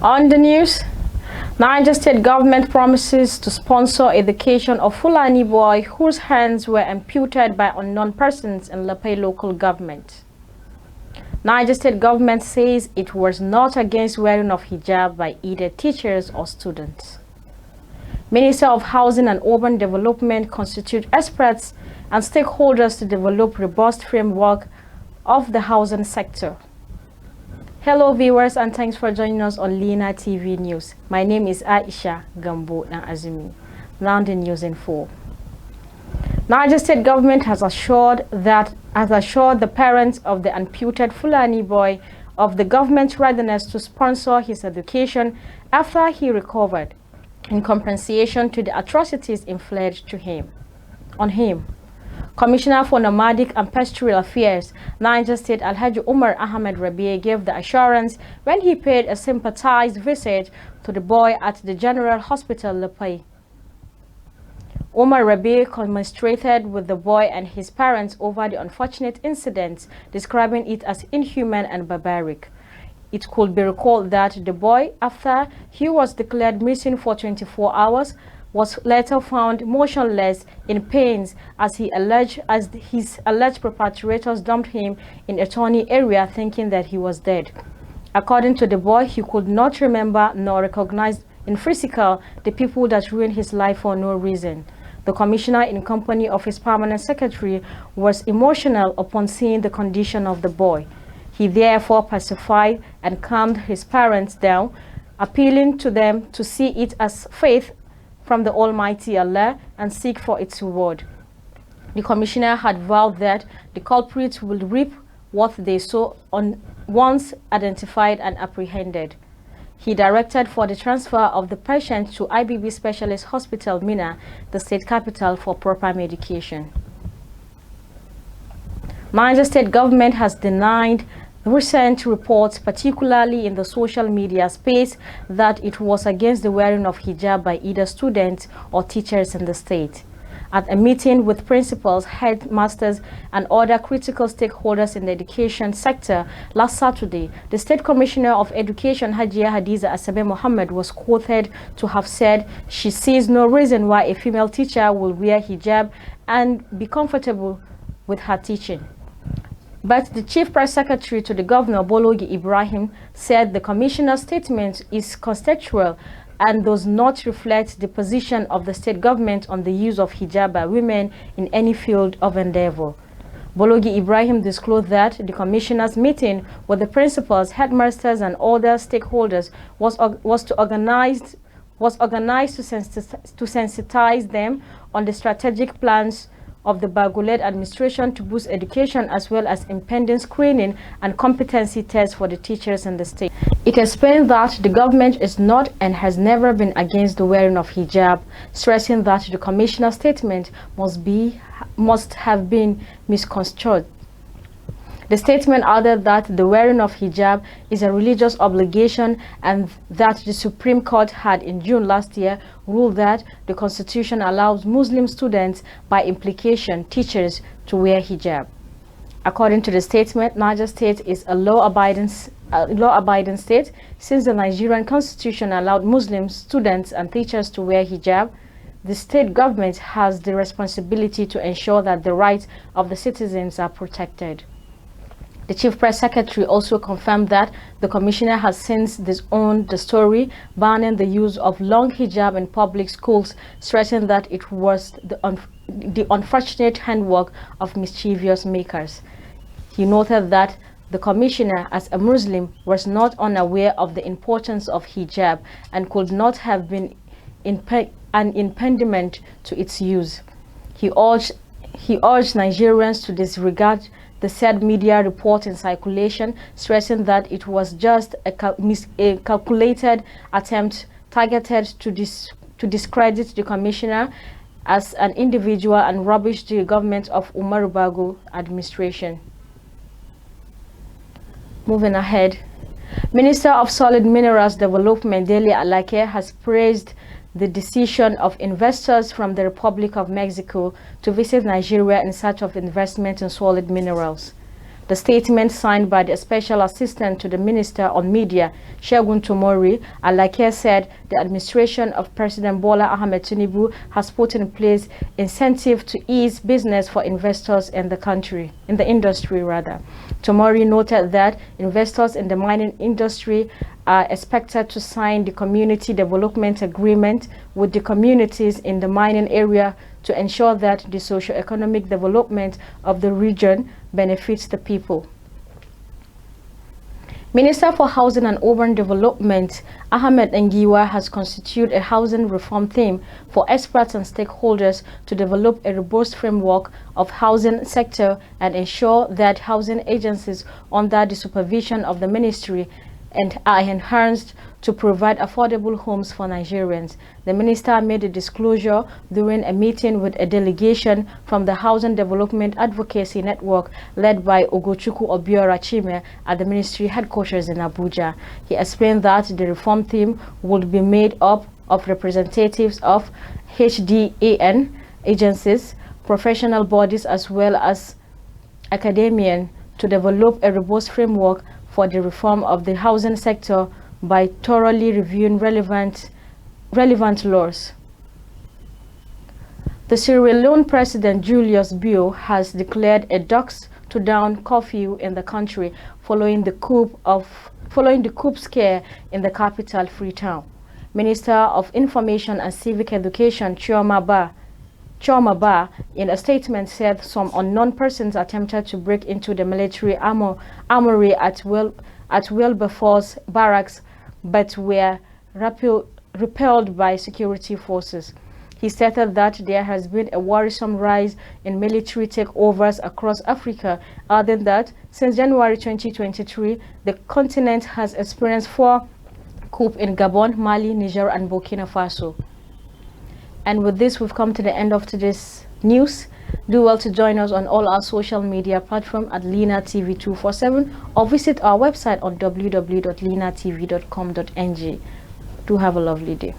On the news, Niger State government promises to sponsor education of Fulani boy whose hands were amputed by unknown persons in Lapai local government. Niger State government says it was not against wearing of hijab by either teachers or students. Minister of Housing and Urban Development constitute experts and stakeholders to develop robust framework of the housing sector. Hello viewers, and thanks for joining us on Lina TV News. My name is Aisha Gambo Azumi. Now the news in full. Niger State government has assured the parents of the amputed Fulani boy of the government's readiness to sponsor his education after he recovered, in compensation to the atrocities inflicted on him. Commissioner for Nomadic and Pastoral Affairs, Niger State Alhaji Umar Ahmed Rabieh gave the assurance when he paid a sympathized visit to the boy at the General Hospital Lapai. Umar Rabieh commiserated with the boy and his parents over the unfortunate incident, describing it as inhuman and barbaric. It could be recalled that the boy, after he was declared missing for 24 hours, was later found motionless in pains as his alleged perpetrators dumped him in a thorny area thinking that he was dead. According to the boy, he could not remember nor recognize in physical the people that ruined his life for no reason. The commissioner, in company of his permanent secretary, was emotional upon seeing the condition of the boy. He therefore pacified and calmed his parents down, appealing to them to see it as faith from the Almighty Allah and seek for its reward. The commissioner had vowed that the culprits will reap what they sow once identified and apprehended. He directed for the transfer of the patient to IBB Specialist Hospital, Mina, the state capital, for proper medication. Niger State government has denied recent reports, particularly in the social media space, that it was against the wearing of hijab by either students or teachers in the state. At a meeting with principals, headmasters, and other critical stakeholders in the education sector last Saturday, the State Commissioner of Education, Hajia Hadiza Asabe Mohammed, was quoted to have said she sees no reason why a female teacher will wear hijab and be comfortable with her teaching. But the Chief Press Secretary to the Governor, Bologi Ibrahim, said the Commissioner's statement is contextual and does not reflect the position of the state government on the use of hijab by women in any field of endeavor. Bologi Ibrahim disclosed that the Commissioner's meeting with the principals, headmasters, and other stakeholders was organized to sensitize them on the strategic plans of the Baguled administration to boost education, as well as impending screening and competency tests for the teachers in the state. It explained that the government is not and has never been against the wearing of hijab, stressing that the commissioner's statement must have been misconstrued. The statement added that the wearing of hijab is a religious obligation and that the Supreme Court had in June last year ruled that the Constitution allows Muslim students, by implication teachers, to wear hijab. According to the statement, Niger State is a law-abiding state. Since the Nigerian Constitution allowed Muslim students and teachers to wear hijab, the state government has the responsibility to ensure that the rights of the citizens are protected. The Chief Press Secretary also confirmed that the Commissioner has since disowned the story banning the use of long hijab in public schools, stressing that it was the unfortunate handwork of mischievous makers. He noted that the Commissioner, as a Muslim, was not unaware of the importance of hijab and could not have been an impediment to its use. He urged Nigerians to disregard the said media report in circulation, stressing that it was just a calculated attempt targeted to discredit the commissioner as an individual and rubbish the government of Umaru Bago administration. Moving ahead, Minister of Solid Minerals Development Dele Alake has praised the decision of investors from the Republic of Mexico to visit Nigeria in search of investment in solid minerals. The statement signed by the Special Assistant to the Minister on Media, Segun Tomori Alake, said the administration of President Bola Ahmed Tinubu has put in place incentive to ease business for investors in the industry. Tomori noted that investors in the mining industry are expected to sign the community development agreement with the communities in the mining area to ensure that the socio-economic development of the region benefits the people. Minister for Housing and Urban Development, Ahmed Ngiwa, has constituted a housing reform team for experts and stakeholders to develop a robust framework of housing sector and ensure that housing agencies under the supervision of the ministry are enhanced to provide affordable homes for Nigerians. The minister made a disclosure during a meeting with a delegation from the Housing Development Advocacy Network led by Ogochukwu Obiora Chime at the ministry headquarters in Abuja. He explained that the reform team would be made up of representatives of HDAN agencies, professional bodies, as well as academia to develop a robust framework for the reform of the housing sector by thoroughly reviewing relevant laws. The Sierra Leone President Julius Bio has declared a dusk to dawn curfew in the country following the coup scare in the capital, Freetown. Minister of Information and Civic Education Chioma Ba, in a statement, said some unknown persons attempted to break into the military armory at Wilberforce Barracks, but were repelled by security forces. He stated that there has been a worrisome rise in military takeovers across Africa, adding that since January 2023, the continent has experienced 4 coups in Gabon, Mali, Niger, and Burkina Faso. And with this, we've come to the end of today's news. Do well to join us on all our social media platforms at Lina TV 247 or visit our website on www.linatv.com.ng. Do have a lovely day.